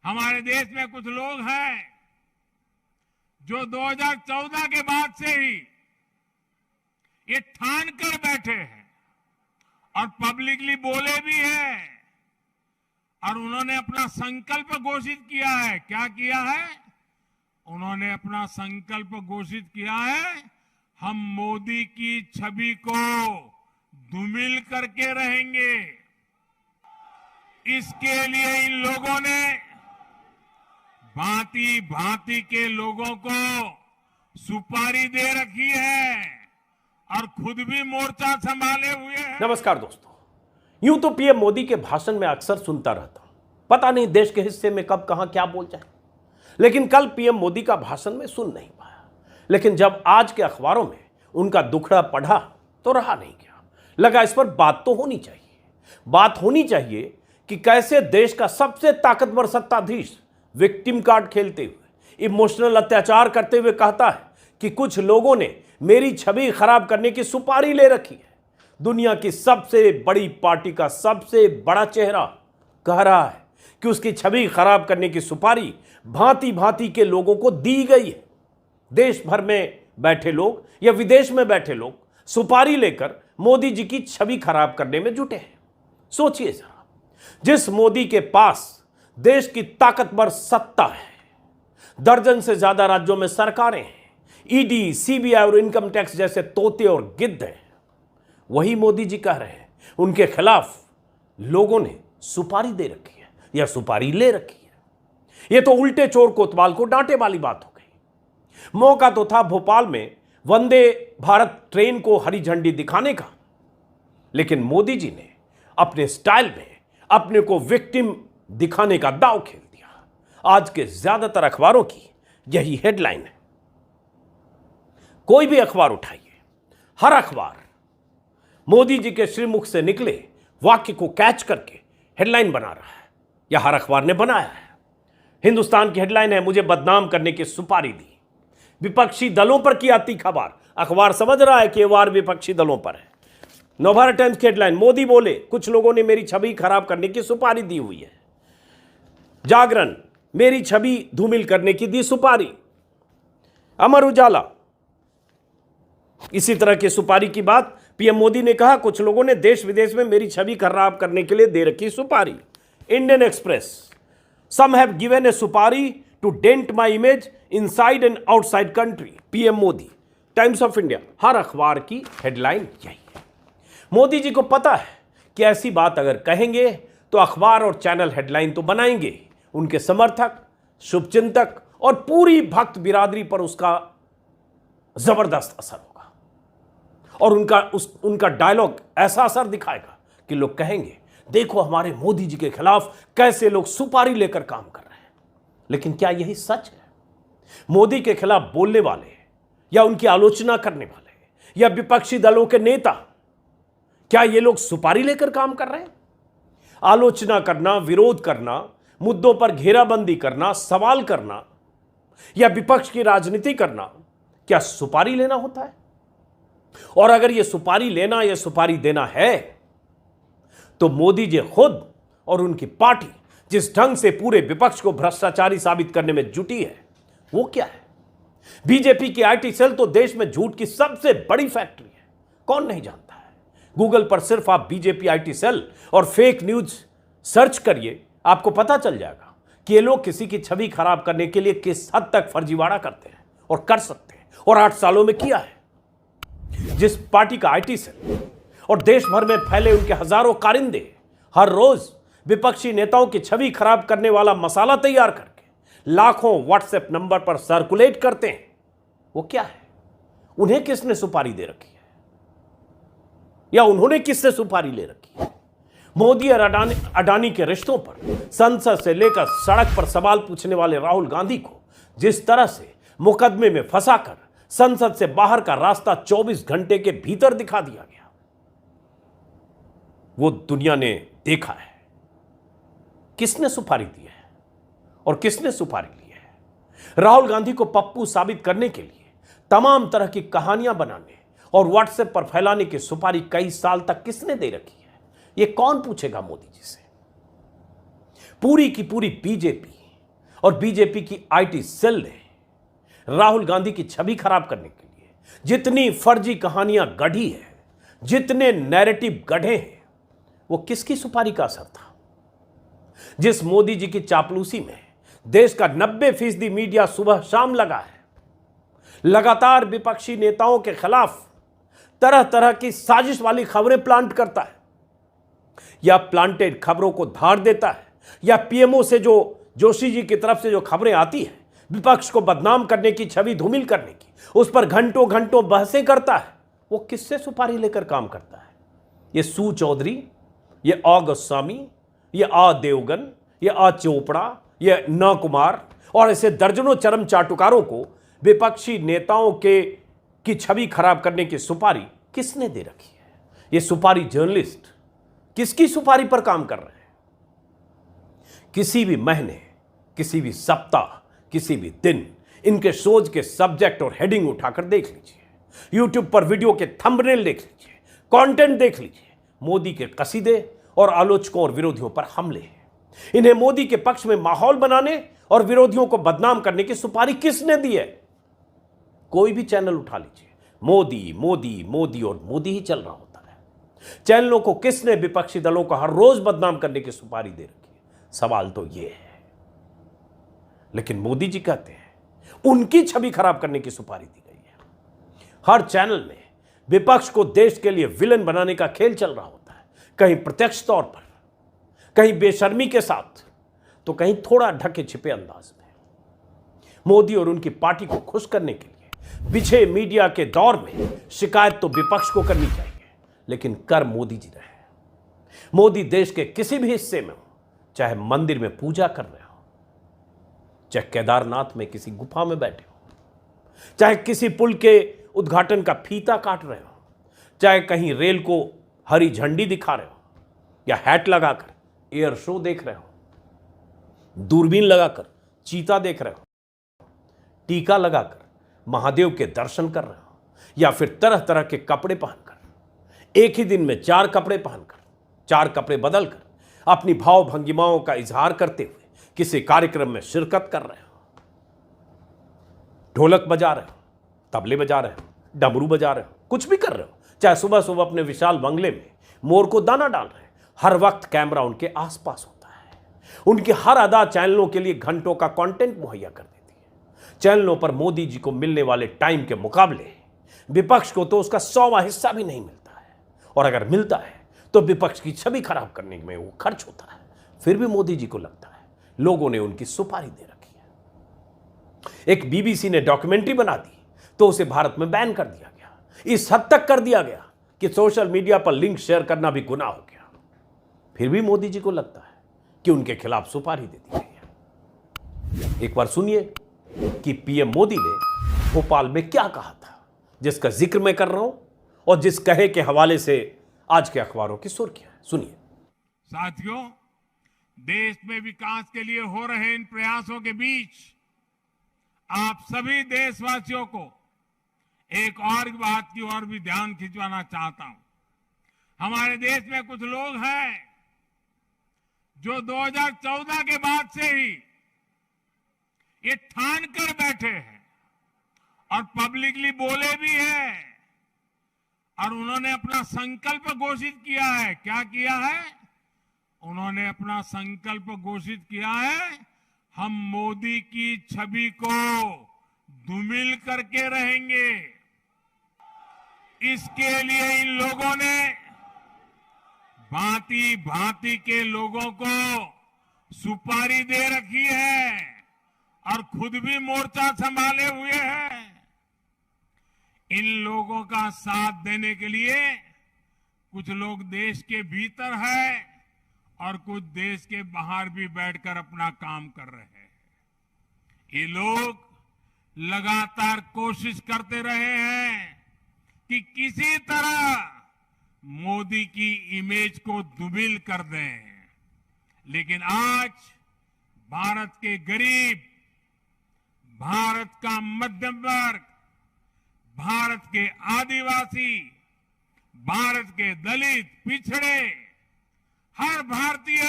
हमारे देश में कुछ लोग हैं जो 2014 के बाद से ही ये ठान कर बैठे हैं और पब्लिकली बोले भी हैं और उन्होंने अपना संकल्प घोषित किया है। क्या किया है? उन्होंने अपना संकल्प घोषित किया है, हम मोदी की छवि को धूमिल करके रहेंगे। इसके लिए इन लोगों ने भांति भांति के लोगों को सुपारी दे रखी है और खुद भी मोर्चा संभाले हुए हैं। नमस्कार दोस्तों, यूं तो पीएम मोदी के भाषण में अक्सर सुनता रहता हूं, पता नहीं देश के हिस्से में कब कहां क्या बोल जाए, लेकिन कल पीएम मोदी का भाषण में सुन नहीं पाया। लेकिन जब आज के अखबारों में उनका दुखड़ा पढ़ा तो रहा नहीं गया, लगा इस पर बात तो होनी चाहिए। बात होनी चाहिए कि कैसे देश का सबसे ताकतवर सत्ताधीश विक्टिम कार्ड खेलते हुए, इमोशनल अत्याचार करते हुए कहता है कि कुछ लोगों ने मेरी छवि खराब करने की सुपारी ले रखी है। दुनिया की सबसे बड़ी पार्टी का सबसे बड़ा चेहरा कह रहा है कि उसकी छवि खराब करने की सुपारी भांति भांति के लोगों को दी गई है। देश भर में बैठे लोग या विदेश में बैठे लोग सुपारी लेकर मोदी जी की छवि खराब करने में जुटे हैं। सोचिए जरा, जिस मोदी के पास देश की ताकतवर सत्ता है, दर्जन से ज्यादा राज्यों में सरकारें हैं, ईडी, सीबीआई और इनकम टैक्स जैसे तोते और गिद्ध हैं, वही मोदी जी कह रहे हैं उनके खिलाफ लोगों ने सुपारी दे रखी है या सुपारी ले रखी है। यह तो उल्टे चोर कोतवाल को डांटे वाली बात हो गई। मौका तो था भोपाल में वंदे भारत ट्रेन को हरी झंडी दिखाने का, लेकिन मोदी जी ने अपने स्टाइल में अपने को विक्टिम दिखाने का दांव खेल दिया। आज के ज्यादातर अखबारों की यही हेडलाइन है। कोई भी अखबार उठाइए, हर अखबार मोदी जी के श्रीमुख से निकले वाक्य को कैच करके हेडलाइन बना रहा है, या हर अखबार ने बनाया है। हिंदुस्तान की हेडलाइन है, मुझे बदनाम करने की सुपारी दी। विपक्षी दलों पर किया तीखा वार। अखबार समझ रहा है कि वार विपक्षी दलों पर है। नवभारत टाइम्स की हेडलाइन, मोदी बोले कुछ लोगों ने मेरी छवि खराब करने की सुपारी दी हुई है। जागरण, मेरी छवि धूमिल करने की दी सुपारी। अमर उजाला, इसी तरह की सुपारी की बात पीएम मोदी ने कहा, कुछ लोगों ने देश विदेश में मेरी छवि खराब करने के लिए दे रखी सुपारी। Indian Express, some have given a supari to dent my image inside and outside country, PM Modi. Times of India, हर अखबार की हेडलाइन यही है। मोदी जी को पता है कि ऐसी बात अगर कहेंगे तो अखबार और चैनल हेडलाइन तो बनाएंगे। उनके समर्थक, शुभचिंतक और पूरी भक्त बिरादरी पर उसका जबरदस्त असर होगा और उनका डायलॉग ऐसा असर दिखाएगा कि लोग कहेंगे, देखो हमारे मोदी जी के खिलाफ कैसे लोग सुपारी लेकर काम कर रहे हैं। लेकिन क्या यही सच है? मोदी के खिलाफ बोलने वाले या उनकी आलोचना करने वाले या विपक्षी दलों के नेता, क्या ये लोग सुपारी लेकर काम कर रहे हैं? आलोचना करना, विरोध करना, मुद्दों पर घेराबंदी करना, सवाल करना या विपक्ष की राजनीति करना, क्या सुपारी लेना होता है? और अगर यह सुपारी लेना या सुपारी देना है तो मोदी जी खुद और उनकी पार्टी जिस ढंग से पूरे विपक्ष को भ्रष्टाचारी साबित करने में जुटी है, वो क्या है? बीजेपी की आईटी सेल तो देश में झूठ की सबसे बड़ी फैक्ट्री है, कौन नहीं जानता है। गूगल पर सिर्फ आप बीजेपी आईटी सेल और फेक न्यूज सर्च करिए, आपको पता चल जाएगा कि ये लोग किसी की छवि खराब करने के लिए किस हद तक फर्जीवाड़ा करते हैं और कर सकते हैं, और 8 सालों में किया है। जिस पार्टी का आईटी सेल और देश भर में फैले उनके हजारों कारिंदे हर रोज विपक्षी नेताओं की छवि खराब करने वाला मसाला तैयार करके लाखों व्हाट्सएप नंबर पर सर्कुलेट करते हैं, वो क्या है? उन्हें किसने सुपारी दे रखी है या उन्होंने किससे सुपारी ले रखी है? मोदी और अडानी के रिश्तों पर संसद से लेकर सड़क पर सवाल पूछने वाले राहुल गांधी को जिस तरह से मुकदमे में फंसाकर संसद से बाहर का रास्ता 24 घंटे के भीतर दिखा दिया गया, वो दुनिया ने देखा है। किसने सुपारी दी है और किसने सुपारी ली है? राहुल गांधी को पप्पू साबित करने के लिए तमाम तरह की कहानियां बनाने और व्हाट्सएप पर फैलाने की सुपारी कई साल तक किसने दे रखी है? यह कौन पूछेगा मोदी जी से? पूरी की पूरी बीजेपी और बीजेपी की आईटी सेल ने राहुल गांधी की छवि खराब करने के लिए जितनी फर्जी कहानियां गढ़ी है, जितने नैरेटिव गढ़े हैं, वो किसकी सुपारी का असर था? जिस मोदी जी की चापलूसी में देश का 90% मीडिया सुबह शाम लगा है, लगातार विपक्षी नेताओं के खिलाफ तरह तरह की साजिश वाली खबरें प्लांट करता है, या प्लांटेड खबरों को धार देता है, या पीएमओ से जो जोशी जी की तरफ से जो खबरें आती है विपक्ष को बदनाम करने की, छवि धूमिल करने की, उस पर घंटों घंटों बहसें करता है, वो किससे सुपारी लेकर काम करता है? ये सू चौधरी, ये आ गोस्वामी, ये आ देवगन, ये आ चोपड़ा, ये न कुमार और ऐसे दर्जनों चरम चाटुकारों को विपक्षी नेताओं की छवि खराब करने की सुपारी किसने दे रखी है? ये सुपारी जर्नलिस्ट किसकी सुपारी पर काम कर रहे हैं? किसी भी महीने, किसी भी सप्ताह, किसी भी दिन इनके शोज के सब्जेक्ट और हेडिंग उठाकर देख लीजिए, यूट्यूब पर वीडियो के थंबनेल देख लीजिए, कंटेंट देख लीजिए, मोदी के कसीदे और आलोचकों और विरोधियों पर हमले हैं। इन्हें मोदी के पक्ष में माहौल बनाने और विरोधियों को बदनाम करने की सुपारी किसने दी है? कोई भी चैनल उठा लीजिए, मोदी मोदी मोदी और मोदी ही चल रहा होता है। चैनलों को किसने विपक्षी दलों को हर रोज बदनाम करने की सुपारी दे रखी है? सवाल तो यह है। लेकिन मोदी जी कहते हैं उनकी छवि खराब करने की सुपारी दी गई है। हर चैनल में विपक्ष को देश के लिए विलन बनाने का खेल चल रहा होता है, कहीं प्रत्यक्ष तौर पर, कहीं बेशर्मी के साथ, तो कहीं थोड़ा ढके छिपे अंदाज में। मोदी और उनकी पार्टी को खुश करने के लिए बिछे मीडिया के दौर में शिकायत तो विपक्ष को करनी चाहिए, लेकिन कर मोदी जी रहे हैं। मोदी देश के किसी भी हिस्से में हो, चाहे मंदिर में पूजा कर रहे हो, चाहे केदारनाथ में किसी गुफा में बैठे हो, चाहे किसी पुल के उद्घाटन का फीता काट रहे हो, चाहे कहीं रेल को हरी झंडी दिखा रहे हो, या हैट लगाकर एयर शो देख रहे हो, दूरबीन लगाकर चीता देख रहे हो, टीका लगाकर महादेव के दर्शन कर रहे हो, या फिर तरह तरह के कपड़े पहनकर, एक ही दिन में 4 कपड़े पहनकर, 4 कपड़े बदलकर अपनी भाव भंगिमाओं का इजहार करते हुए किसी कार्यक्रम में शिरकत कर रहे हो, ढोलक बजा रहे हो, तबले बजा रहे हो, डमरू बजा रहे हो, कुछ भी कर रहे हो, चाहे सुबह सुबह अपने विशाल बंगले में मोर को दाना डाल रहे हैं, हर वक्त कैमरा उनके आसपास होता है। उनकी हर अदा चैनलों के लिए घंटों का कंटेंट मुहैया कर देती है। चैनलों पर मोदी जी को मिलने वाले टाइम के मुकाबले विपक्ष को तो उसका 100वां हिस्सा भी नहीं मिलता है, और अगर मिलता है तो विपक्ष की छवि खराब करने में वो खर्च होता है। फिर भी मोदी जी को लगता है लोगों ने उनकी सुपारी दे रखी है। एक बीबीसी ने डॉक्यूमेंट्री बना दी तो उसे भारत में बैन कर दिया गया। इस हद तक कर दिया गया कि सोशल मीडिया पर लिंक शेयर करना भी गुनाह हो गया। फिर भी मोदी जी को लगता है कि उनके खिलाफ सुपारी दे दी गई है। एक बार सुनिए कि पीएम मोदी ने भोपाल में क्या कहा था, जिसका जिक्र मैं कर रहा हूं और जिस कहे के हवाले से आज के अखबारों की सुर्खियां। सुनिए। साथियों, देश में विकास के लिए हो रहे इन प्रयासों के बीच आप सभी देशवासियों को एक और बात की ओर भी ध्यान खिंचवाना चाहता हूं। हमारे देश में कुछ लोग हैं जो 2014 के बाद से ही ये ठान कर बैठे हैं और पब्लिकली बोले भी हैं, और उन्होंने अपना संकल्प घोषित किया है। क्या किया है? उन्होंने अपना संकल्प घोषित किया है, हम मोदी की छवि को धूमिल करके रहेंगे। इसके लिए इन लोगों ने भांति भांति के लोगों को सुपारी दे रखी है और खुद भी मोर्चा संभाले हुए हैं। इन लोगों का साथ देने के लिए कुछ लोग देश के भीतर है और कुछ देश के बाहर भी बैठकर अपना काम कर रहे हैं। ये लोग लगातार कोशिश करते रहे हैं कि किसी तरह मोदी की इमेज को धूमिल कर दें, लेकिन आज भारत के गरीब, भारत का मध्यम वर्ग, भारत के आदिवासी, भारत के दलित, पिछड़े, हर भारतीय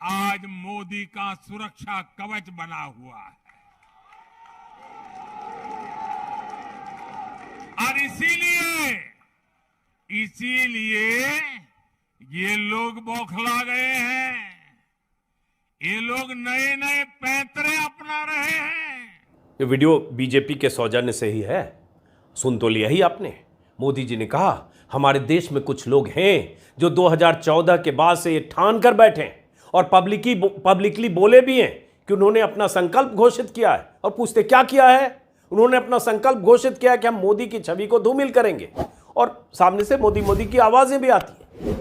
आज मोदी का सुरक्षा कवच बना हुआ है। और इसीलिए ये लोग बौखला गए हैं। ये लोग नए नए पैंतरे अपना रहे हैं। ये वीडियो बीजेपी के सौजन्य से ही है। सुन तो लिया ही आपने। मोदी जी ने कहा हमारे देश में कुछ लोग हैं जो 2014 के बाद से ये ठान कर बैठे हैं और पब्लिकली बोले भी हैं कि उन्होंने अपना संकल्प घोषित किया है। और पूछते क्या किया है? उन्होंने अपना संकल्प घोषित किया कि हम मोदी की छवि को धूमिल करेंगे। और सामने से मोदी मोदी की आवाजें भी आती हैं।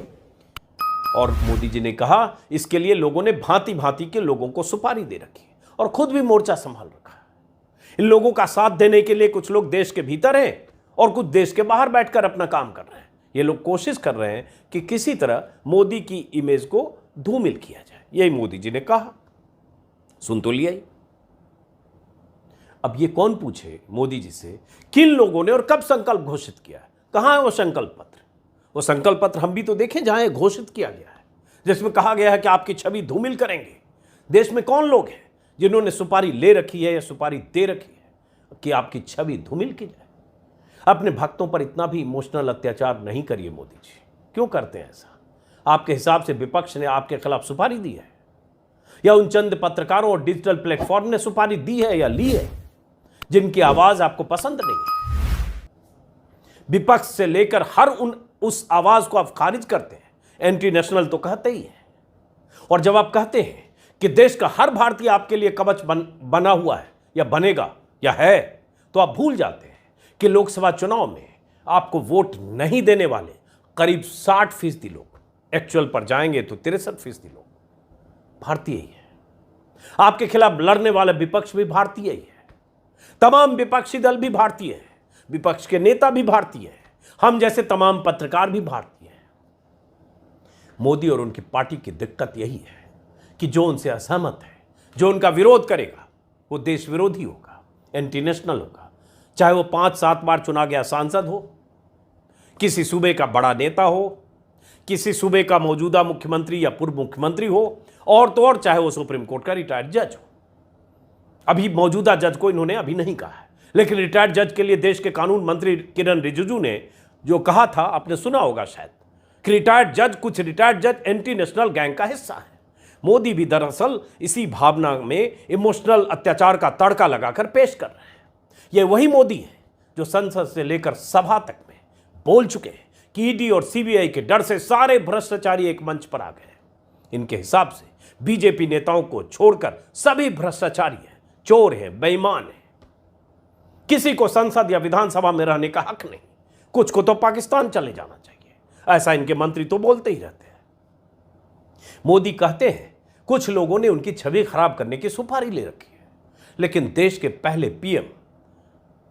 और मोदी जी ने कहा इसके लिए लोगों ने भांति भांति के लोगों को सुपारी दे रखी है और खुद भी मोर्चा संभाल रखा है। इन लोगों का साथ देने के लिए कुछ लोग देश के भीतर हैं और कुछ देश के बाहर बैठकर अपना काम कर रहे हैं। ये लोग कोशिश कर रहे हैं कि किसी तरह मोदी की इमेज को धूमिल किया जाए। यही मोदी जी ने कहा। सुन तो लिया ही। अब ये कौन पूछे मोदी जी से किन लोगों ने और कब संकल्प घोषित किया है? कहां है वो संकल्प पत्र? वो संकल्प पत्र हम भी तो देखें जहां ये घोषित किया गया है, जिसमें कहा गया है कि आपकी छवि धूमिल करेंगे। देश में कौन लोग हैं जिन्होंने सुपारी ले रखी है या सुपारी दे रखी है कि आपकी छवि धूमिल की जाए? अपने भक्तों पर इतना भी इमोशनल अत्याचार नहीं करिए मोदी जी। क्यों करते हैं ऐसा? आपके हिसाब से विपक्ष ने आपके खिलाफ सुपारी दी है या उन चंद पत्रकारों और डिजिटल प्लेटफॉर्म ने सुपारी दी है या ली है जिनकी आवाज आपको पसंद नहीं है? विपक्ष से लेकर हर उस आवाज को आप खारिज करते हैं। एंटी नेशनल तो कहते ही है। और जब आप कहते हैं कि देश का हर भारतीय आपके लिए कवच बना हुआ है या बनेगा या है, तो आप भूल जाते हैं कि लोकसभा चुनाव में आपको वोट नहीं देने वाले करीब 60% लोग, एक्चुअल पर जाएंगे तो 63% लोग भारतीय ही है। आपके खिलाफ लड़ने वाले विपक्ष भी भारतीय ही है। तमाम विपक्षी दल भी भारतीय है। विपक्ष के नेता भी भारतीय है। हम जैसे तमाम पत्रकार भी भारतीय हैं। मोदी और उनकी पार्टी की दिक्कत यही है कि जो उनसे असहमत है, जो उनका विरोध करेगा, वो देश विरोधी होगा, एंटी नेशनल होगा। चाहे वो 5-7 बार चुना गया सांसद हो, किसी सूबे का बड़ा नेता हो, किसी सूबे का मौजूदा मुख्यमंत्री या पूर्व मुख्यमंत्री हो, और तो और चाहे वो सुप्रीम कोर्ट का रिटायर्ड जज हो। अभी मौजूदा जज को इन्होंने अभी नहीं कहा है, लेकिन रिटायर्ड जज के लिए देश के कानून मंत्री किरण रिजिजू ने जो कहा था, आपने सुना होगा शायद, कि कुछ रिटायर्ड जज एंटी नेशनल गैंग का हिस्सा है। मोदी भी दरअसल इसी भावना में इमोशनल अत्याचार का तड़का लगाकर पेश कर रहे हैं। ये वही मोदी है जो संसद से लेकर सभा तक में बोल चुके हैं कि ईडी और सीबीआई के डर से सारे भ्रष्टाचारी एक मंच पर आ गए हैं। इनके हिसाब से बीजेपी नेताओं को छोड़कर सभी भ्रष्टाचारी हैं, चोर हैं, बेईमान हैं। किसी को संसद या विधानसभा में रहने का हक नहीं। कुछ को तो पाकिस्तान चले जाना चाहिए, ऐसा इनके मंत्री तो बोलते ही रहते हैं। मोदी कहते हैं कुछ लोगों ने उनकी छवि खराब करने की सुपारी ले रखी है, लेकिन देश के पहले पीएम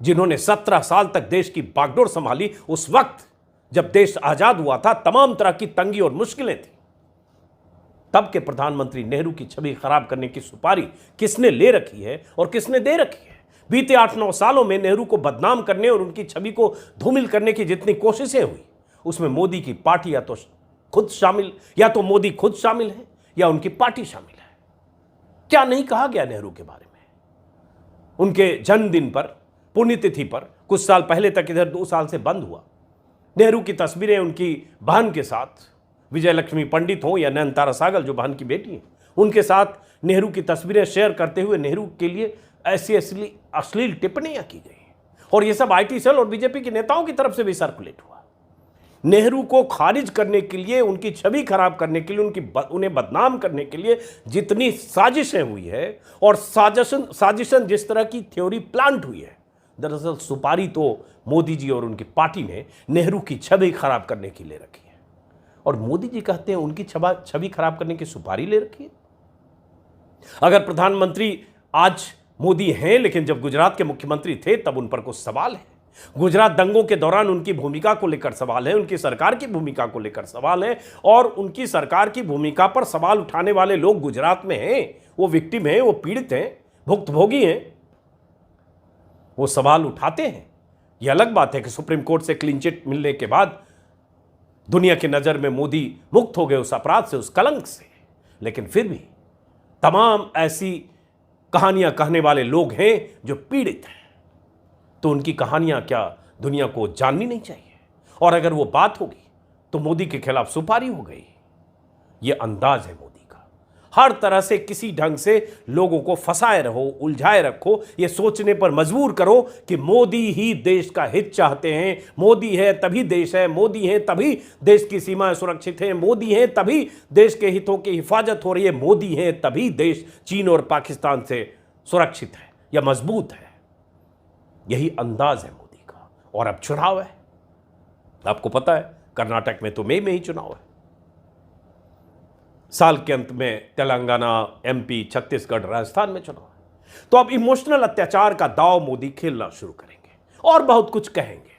जिन्होंने 17 साल तक देश की बागडोर संभाली, उस वक्त जब देश आजाद हुआ था, तमाम तरह की तंगी और मुश्किलें थी। तब के प्रधानमंत्री नेहरू की छवि खराब करने की सुपारी किसने ले रखी है और किसने दे रखी है? बीते 8-9 सालों में नेहरू को बदनाम करने और उनकी छवि को धूमिल करने की जितनी कोशिशें हुई, उसमें मोदी की पार्टी या तो मोदी खुद शामिल है या उनकी पार्टी शामिल है। क्या नहीं कहा गया नेहरू के बारे में? उनके जन्मदिन पर, पुण्यतिथि पर, कुछ साल पहले तक इधर 2 साल से बंद हुआ, नेहरू की तस्वीरें उनकी बहन के साथ, विजय लक्ष्मी पंडित हो या नयनतारा सहगल जो बहन की बेटी है, उनके साथ नेहरू की तस्वीरें शेयर करते हुए नेहरू के लिए ऐसी अश्लील टिप्पणियां की गई। और ये सब आईटी सेल और बीजेपी के नेताओं की तरफ से भी सर्कुलेट हुआ। नेहरू को खारिज करने के लिए, उनकी छवि खराब करने के लिए, उन्हें बदनाम करने के लिए जितनी साजिशें हुई है और साजिशन जिस तरह की थ्योरी प्लांट हुई है, दरअसल सुपारी तो मोदी जी और उनकी पार्टी ने नेहरू की छवि खराब करने की ले रखी है। और मोदी जी कहते हैं उनकी छवि खराब करने की सुपारी ले रखी है। अगर प्रधानमंत्री आज मोदी हैं, लेकिन जब गुजरात के मुख्यमंत्री थे तब उन पर कुछ सवाल है। गुजरात दंगों के दौरान उनकी भूमिका को लेकर सवाल है, उनकी सरकार की भूमिका को लेकर सवाल है। और उनकी सरकार की भूमिका पर सवाल उठाने वाले लोग गुजरात में हैं, वो विक्टिम हैं, वो पीड़ित हैं, भुक्तभोगी हैं, वो सवाल उठाते हैं। ये अलग बात है कि सुप्रीम कोर्ट से क्लीन चिट मिलने के बाद दुनिया की नज़र में मोदी मुक्त हो गए उस अपराध से, उस कलंक से। लेकिन फिर भी तमाम ऐसी कहानियां कहने वाले लोग हैं जो पीड़ित हैं, तो उनकी कहानियां क्या दुनिया को जाननी नहीं चाहिए? और अगर वो बात होगी तो मोदी के खिलाफ सुपारी हो गई। ये अंदाज है मोदी का, हर तरह से किसी ढंग से लोगों को फंसाए रहो, उलझाए रखो, ये सोचने पर मजबूर करो कि मोदी ही देश का हित चाहते हैं, मोदी है तभी देश है, मोदी है तभी देश की सीमाएं सुरक्षित हैं, मोदी है तभी देश के हितों की हिफाजत हो रही है, मोदी है तभी देश चीन और पाकिस्तान से सुरक्षित है या मजबूत है। यही अंदाज है मोदी का। और अब चुनाव है, आपको पता है कर्नाटक में तो मई में ही चुनाव है, साल के अंत में तेलंगाना, एमपी, छत्तीसगढ़, राजस्थान में चुनाव है। तो अब इमोशनल अत्याचार का दांव मोदी खेलना शुरू करेंगे और बहुत कुछ कहेंगे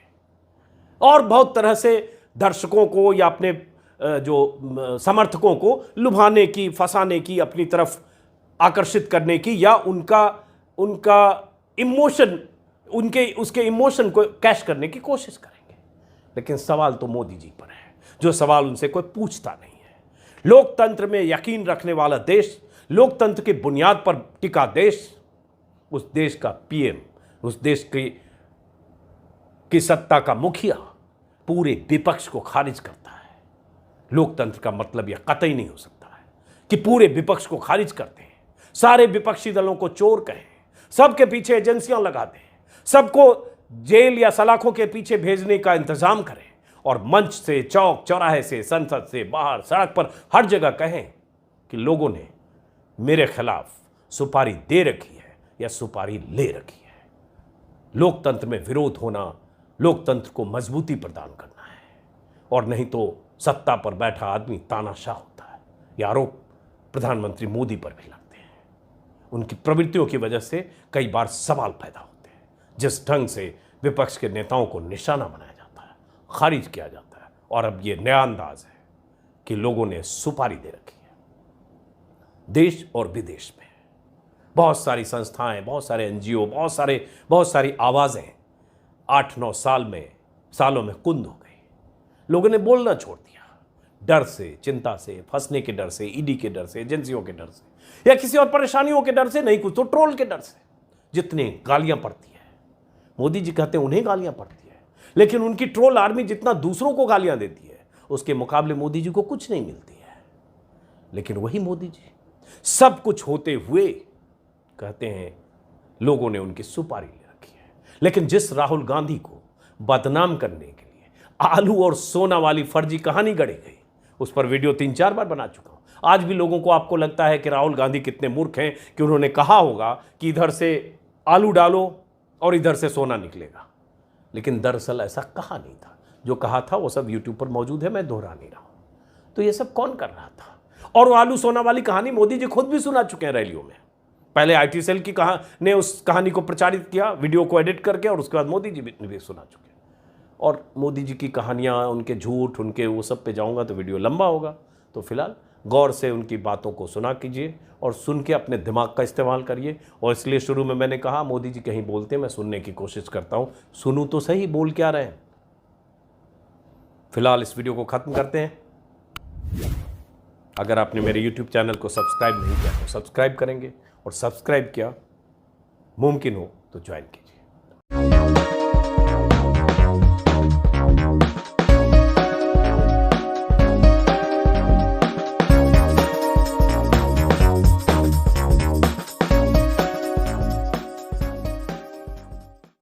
और बहुत तरह से दर्शकों को या अपने जो समर्थकों को लुभाने की, फंसाने की, अपनी तरफ आकर्षित करने की या उनका इमोशन, उसके इमोशन को कैश करने की कोशिश करेंगे। लेकिन सवाल तो मोदी जी पर है, जो सवाल उनसे कोई पूछता नहीं है। लोकतंत्र में यकीन रखने वाला देश, लोकतंत्र की बुनियाद पर टिका देश, उस देश का पीएम, उस देश की सत्ता का मुखिया पूरे विपक्ष को खारिज करता है। लोकतंत्र का मतलब यह कतई नहीं हो सकता है कि पूरे विपक्ष को खारिज करते हैं, सारे विपक्षी दलों को चोर कहें, सबके पीछे एजेंसियां लगा दें, सबको जेल या सलाखों के पीछे भेजने का इंतजाम करें और मंच से, चौक चौराहे से, संसद से बाहर, सड़क पर हर जगह कहें कि लोगों ने मेरे खिलाफ सुपारी दे रखी है या सुपारी ले रखी है। लोकतंत्र में विरोध होना लोकतंत्र को मजबूती प्रदान करना है, और नहीं तो सत्ता पर बैठा आदमी तानाशाह होता है। ये आरोप प्रधानमंत्री मोदी पर भी लगते हैं। उनकी प्रवृत्तियों की वजह से कई बार सवाल पैदा होते हैं। जिस ढंग से विपक्ष के नेताओं को निशाना बनाया जाता है, खारिज किया जाता है, और अब ये नया अंदाज है कि लोगों ने सुपारी दे रखी है। देश और विदेश में बहुत सारी संस्थाएं, बहुत सारे एनजीओ, बहुत सारी आवाजें 8-9 सालों में कुंद हो गई। लोगों ने बोलना छोड़ दिया, डर से, चिंता से, फंसने के डर से, ईडी के डर से, एजेंसियों के डर से, या किसी और परेशानियों के डर से, नहीं कुछ तो ट्रोल के डर से। जितनी गालियां पड़ती है, मोदी जी कहते हैं उन्हें गालियां पड़ती है, लेकिन उनकी ट्रोल आर्मी जितना दूसरों को गालियां देती है, उसके मुकाबले मोदी जी को कुछ नहीं मिलती है। लेकिन वही मोदी जी सब कुछ होते हुए कहते हैं लोगों ने उनकी सुपारी ले रखी है। लेकिन जिस राहुल गांधी को बदनाम करने के लिए आलू और सोना वाली फर्जी कहानी गढ़ी गई, उस पर वीडियो 3-4 बार बना चुका हूं। आज भी लोगों को, आपको लगता है कि राहुल गांधी कितने मूर्ख हैं कि उन्होंने कहा होगा कि इधर से आलू डालो और इधर से सोना निकलेगा। लेकिन दरअसल ऐसा कहा नहीं था। जो कहा था वो सब यूट्यूब पर मौजूद है, मैं दोहरा नहीं रहा हूं। तो ये सब कौन कर रहा था? और वो आलू सोना वाली कहानी मोदी जी खुद भी सुना चुके हैं रैलियों में। पहले आईटी सेल की ने उस कहानी को प्रचारित किया, वीडियो को एडिट करके, और उसके बाद मोदी जी भी सुना चुके हैं। और मोदी जी की कहानियां, उनके झूठ, उनके वो सब पे जाऊंगा तो वीडियो लंबा होगा। तो फिलहाल गौर से उनकी बातों को सुना कीजिए और सुन के अपने दिमाग का इस्तेमाल करिए। और इसलिए शुरू में मैंने कहा मोदी जी कहीं बोलते हैं, मैं सुनने की कोशिश करता हूं, सुनूं तो सही बोल क्या रहे हैं। फिलहाल इस वीडियो को खत्म करते हैं। अगर आपने मेरे YouTube चैनल को सब्सक्राइब नहीं किया तो सब्सक्राइब करेंगे, और सब्सक्राइब किया मुमकिन हो तो ज्वाइन कीजिए।